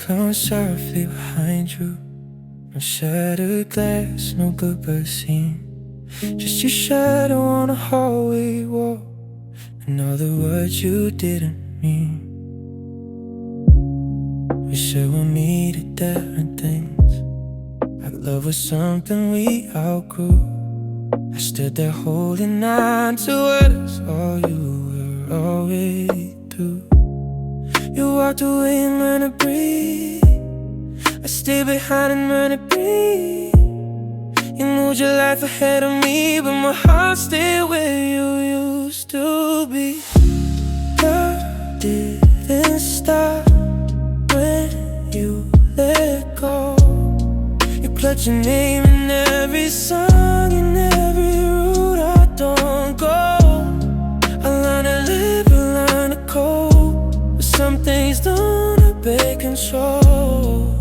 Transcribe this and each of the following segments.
come softly behind you. No shattered glass, no goodbye scene. Just your shadow on a hallway wall, and all the words you didn't mean. We said we'll meet at different things, like love was something we outgrew. I stood there holding on to what is all you were always through. You walked away and learned to breathe. I stayed behind and learned to breathe. You moved your life ahead of me, but my heart stayed where you used to be. Love didn't stop when you let go. You clutch your name in every song, in every route I don't go. I learned to live, I learned to cope, but some things don't obey control.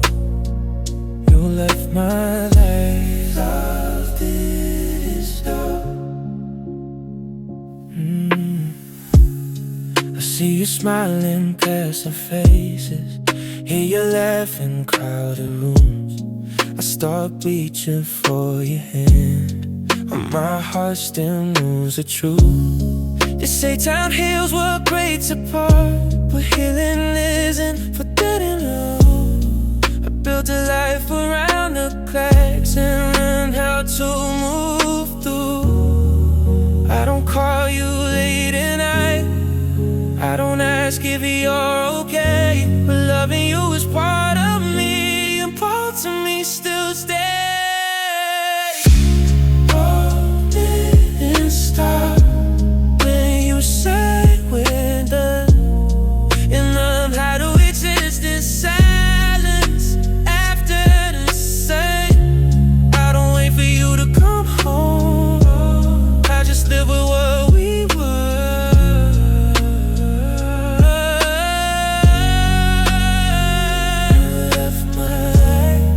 You left my life, love didn't stop. I see you smiling past our faces, hear you laughing in crowded rooms. I start reaching for your hand, but my heart still knows the truth. They say time heals what breaks apart, but healing isn't for dead and low. I built a life around the cracks and learned how to move through. I don't call you late at night, I don't ask if you're okay, but loving you is part of me, and parts of me still stay. Oh, didn't stop when you said we're done, and love had to exist in silence after the sun. I don't wait for you to come home, I just live with what we were. You left my life,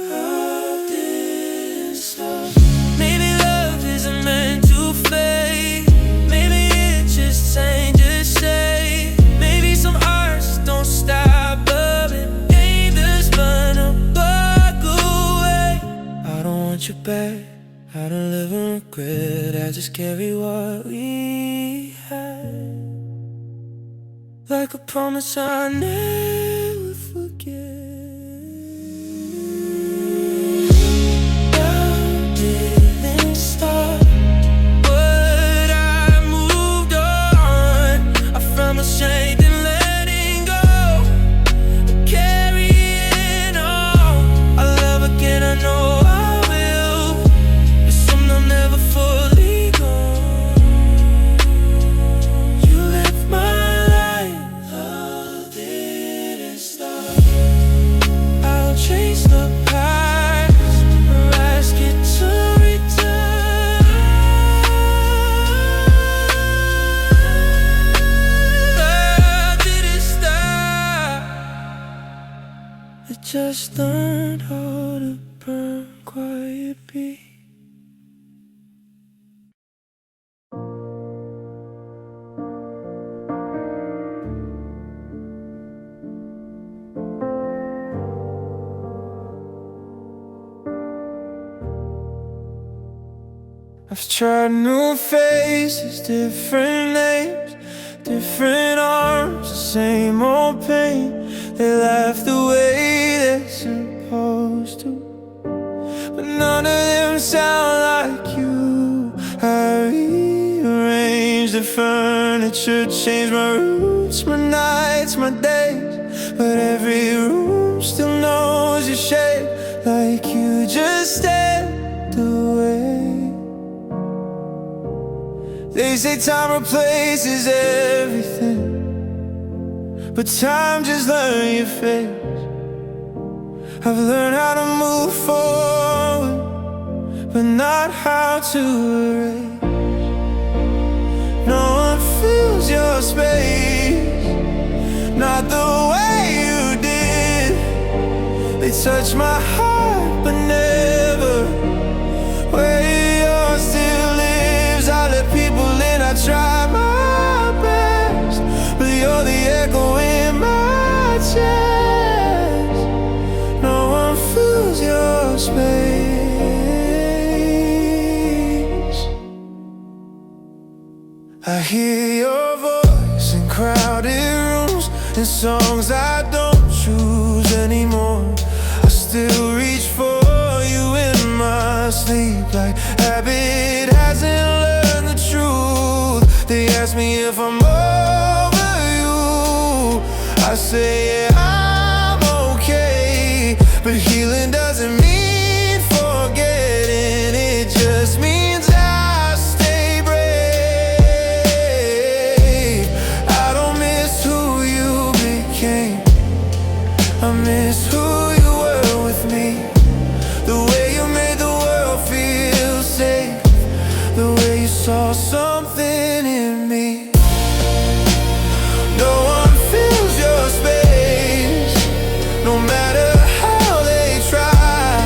love didn't stop. Maybe love isn't meant to fade, maybe it just changes shape. Maybe some hearts don't stop loving, angels burn a block away. I don't want you back, I don't live in regret, I just carry what we had, like a promise I never forget. Love didn't stop, but I moved on. I found my strength in letting go, carrying on. I love again, I know I will, but some I'm never fully gone. You left my life, love didn't stop. I'll chase the past or ask it to return. Love didn't stop, I just learned how to burn quiet beat. I've tried new faces, different names, different arms, the same old pain. They laugh the way they're supposed to, but none of them sound like you. I rearranged the furniture, changed my roots, my nights, my days, but every room still knows your shape, like you just stepped away. They say time replaces everything, but time just learned your face. I've learned how to move forward, but not how to erase. No one fills your space, not the way you did. They touch my heart, but never where yours still lives. I let people in, I try my best, but you're the echo hear your voice in crowded rooms and songs I don't choose anymore. I still reach for you in my sleep, like habit hasn't learned the truth. They ask me if I'm over you, I say yeah, I'm okay. But healing doesn't mean forgetting, it just means I stay brave. I don't miss who you became, I miss who you were with me. The way you made the world feel safe, the way you saw something in me. No one fills your space, no matter how they try.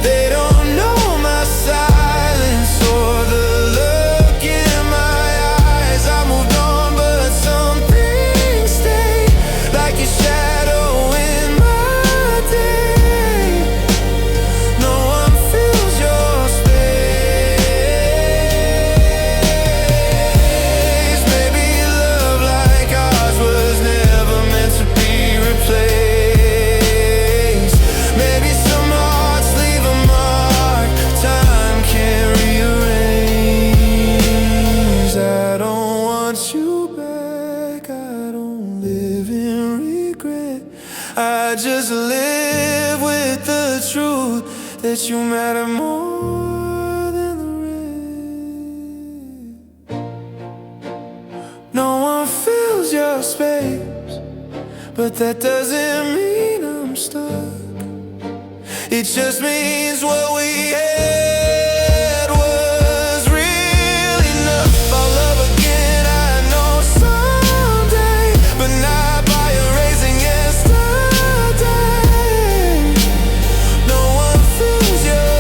They don't know my silence or the look in my eyes. I moved on, but some things stay, like your shadow in my day. No one fills your space. Maybe love like ours was never meant to be replaced. Maybe some hearts leave a mark time can't rearrange. I don't want you back, I don't live in regret. I just live with the truth that you matter more than the rest. No one fills your space, but that doesn't mean I'm stuck. It just means what we had was real enough. I'll love again, I know someday, but not by erasing yesterday. No one fills your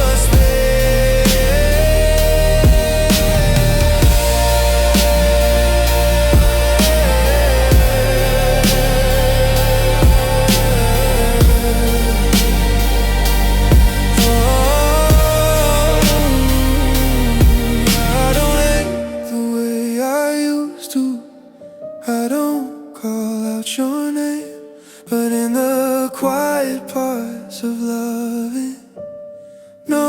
I don't hate the way I used to. I don't call out your name, but in the quiet parts of loving, no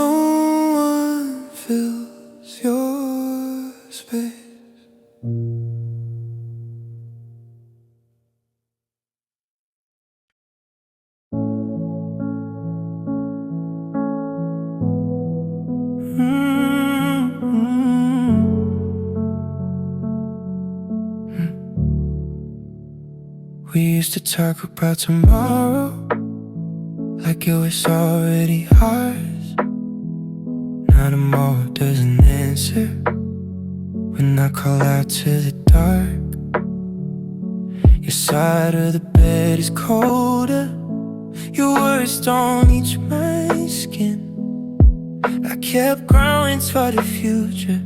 one fills your space. We used to talk about tomorrow like it was already ours. Now tomorrow doesn't answer when I call out to the dark. Your side of the bed is colder, your words don't reach my skin. I kept growing toward the future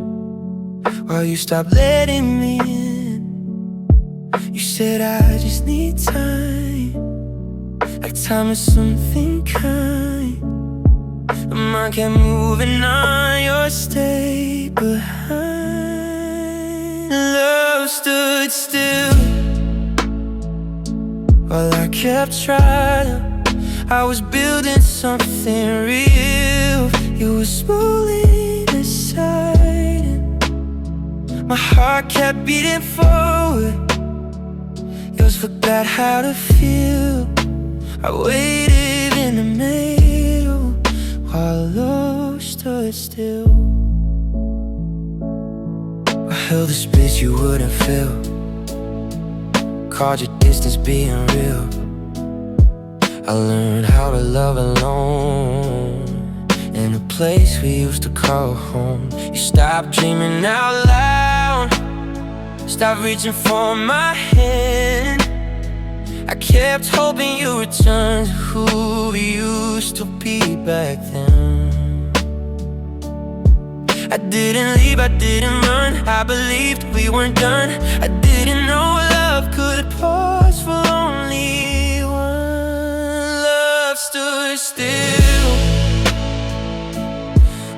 while you stopped letting me in. You said I just need time, like time is something kind. My mind kept moving on, your stay behind. Love stood still while I kept trying. I was building something real. You were slowly deciding. My heart kept beating forward, yours forgot how to feel. I waited in the middle while love stood still. I held a space you wouldn't fill, called your distance being real. I learned how to love alone in a place we used to call home. You stopped dreaming out loud, stopped reaching for my hand. I kept hoping you returned to who we used to be back then. I didn't leave, I didn't run, I believed we weren't done. I didn't know love could pause for only one. Love stood still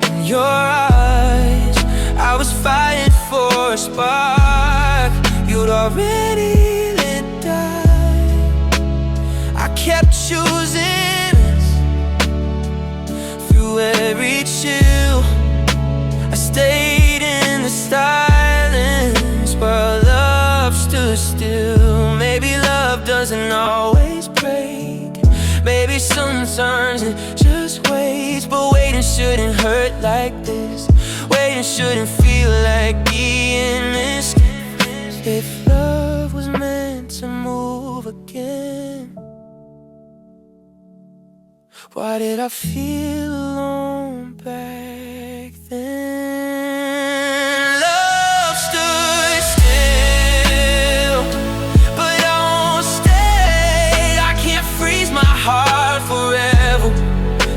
in your eyes. I was fighting for a spark, you'd already lit die. I kept choosing us through every chill. I stayed in the silence while love stood still. Maybe love doesn't always break, maybe sometimes it just waits. But waiting shouldn't hurt like this. Waiting shouldn't feel like being missed. If love was meant to move again, why did I feel alone back then? Love stood still, but I won't stay. I can't freeze my heart forever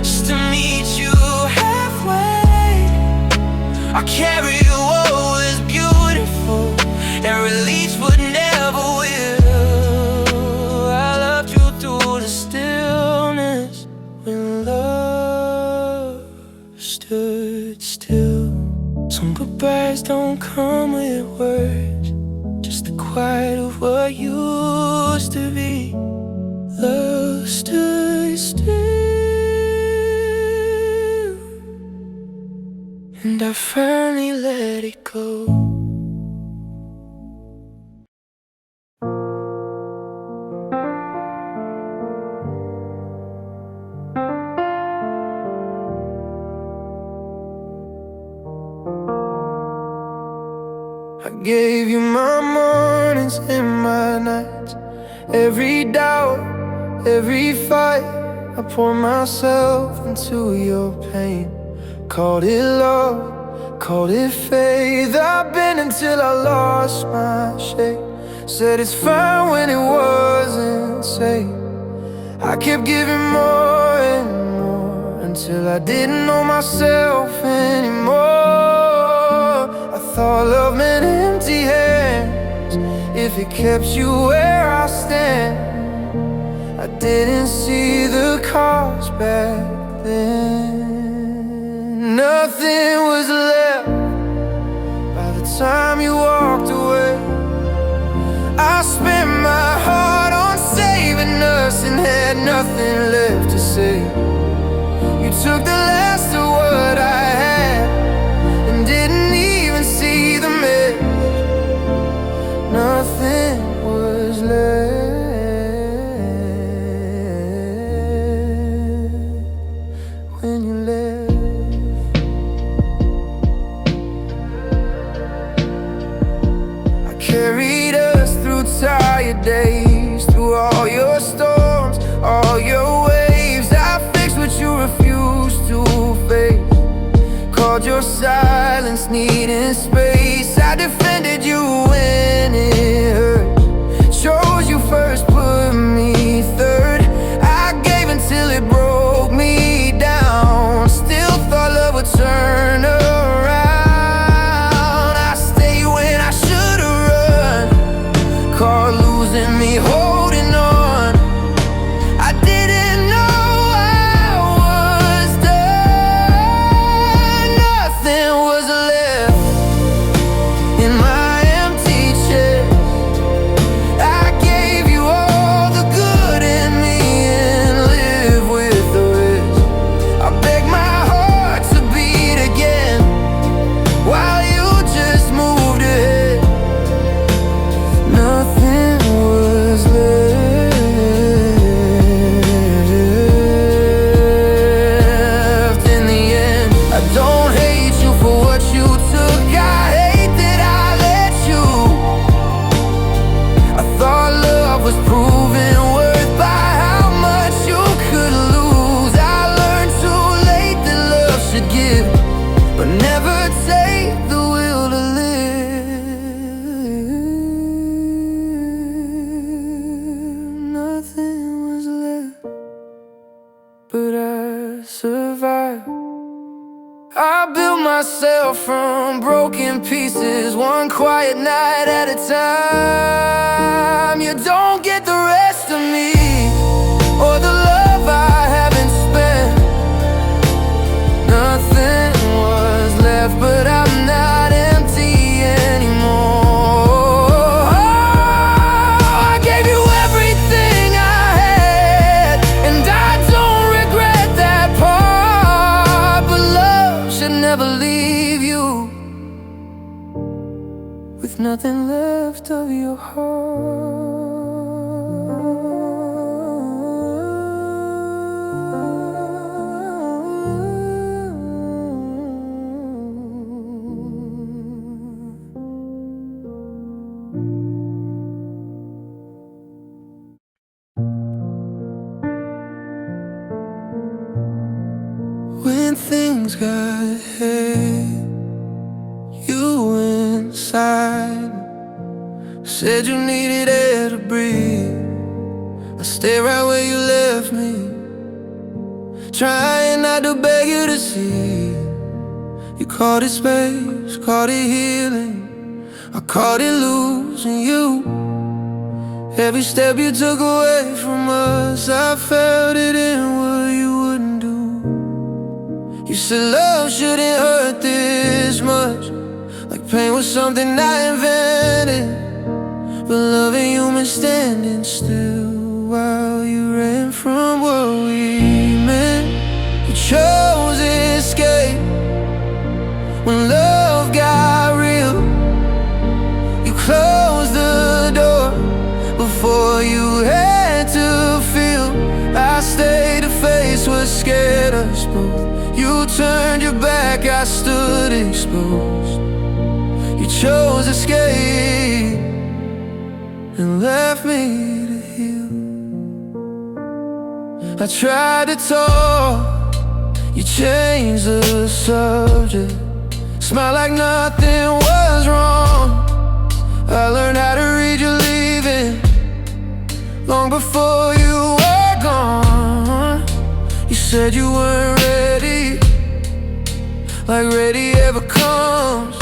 just to meet you halfway. I carry what was beautiful and release what never will. I loved you through the stillness when love stood still. Some goodbyes don't come with words, just the quiet of what used to be. Love stood still, and I finally let it go. I gave you my mornings and my nights, every doubt, every fight. I poured myself into your pain, called it love, called it faith. I've been until I lost my shape, said it's fine when it wasn't safe. I kept giving more and more until I didn't know myself anymore. I thought love meant empty hands if it kept you where I stand. I didn't see the cost back then. Nothing was left by the time you walked away. I spent my heart on saving us and had nothing left to say. You took the last of what I had and didn't even see the mess. Nothing was left when you left. I carried us through tired days, through all your storms, all your waves. I fixed what you refused to face, called your silence needing space. I defended you when it hurt, chose you first, put me third. I gave until it broke me down, still thought love would turn around. I stayed when I should've run, caught losing me holding on. I didn't know I was done. Nothing was left in my empty chest. I gave you all the good in me and live with the rest. I begged my heart to beat again while you just moved ahead. Nothing was left in the end. I don't hate you for what you took, I hate that I let you. I thought love was proven worth by how much you could lose. I learned too late that love should give, but never take the will to live. Nothing was left, but I survived. I built myself from broken pieces, one quiet night at a time. You don't get the rest of me or the love I haven't spent. Nothing was left, but I'm not empty anymore. nothing left of your heart. When things got heavy, you inside said you needed air to breathe. I stayed right where you left me, trying not to beg you to see. You called it space, called it healing, I called it losing you. Every step you took away from us, I felt it in what you wouldn't do. You said love shouldn't hurt this much, like pain was something I invented. But loving you meant standing still while you ran from what we meant. You chose escape when love got real. You closed the door before you had to feel. I stayed to face what scared us both. You turned your back, I stood exposed. You chose escape and left me to heal. I tried to talk, you changed the subject. Smiled like nothing was wrong. I learned how to read you leaving long before you were gone. You said you weren't ready, like ready ever comes.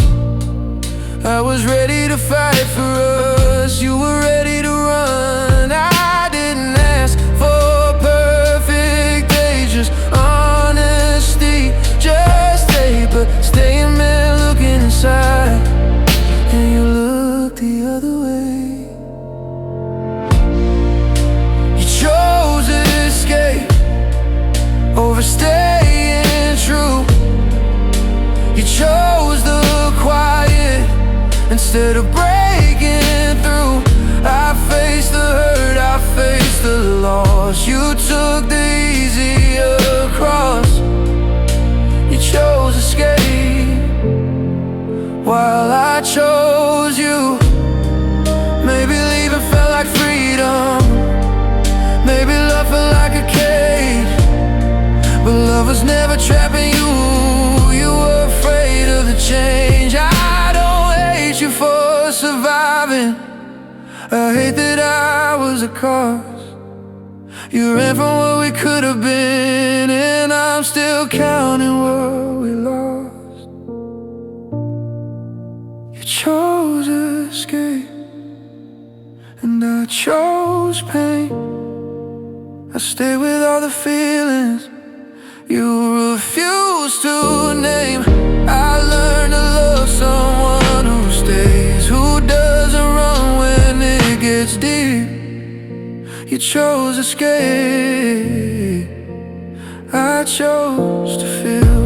I was ready to fight for us, you were ready to run. I didn't ask for perfect days, just honesty, just stay. But staying there looking inside, and you looked the other way. You chose escape over staying true. You chose the quiet instead of breaking through. I faced the hurt, I faced the loss. You took the easy across. You chose escape while I chose you. Maybe leaving felt like freedom, maybe love felt like a cage. But love was never trapping you. You were afraid of the change. I don't hate you for surviving, I hate that I was a cause. You ran from what we could have been, and I'm still counting what we lost. You chose escape, and I chose pain. I stayed with all the feelings you refuse to name. I learned to love someone who stays, who doesn't run when it gets deep. You chose escape, I chose to feel.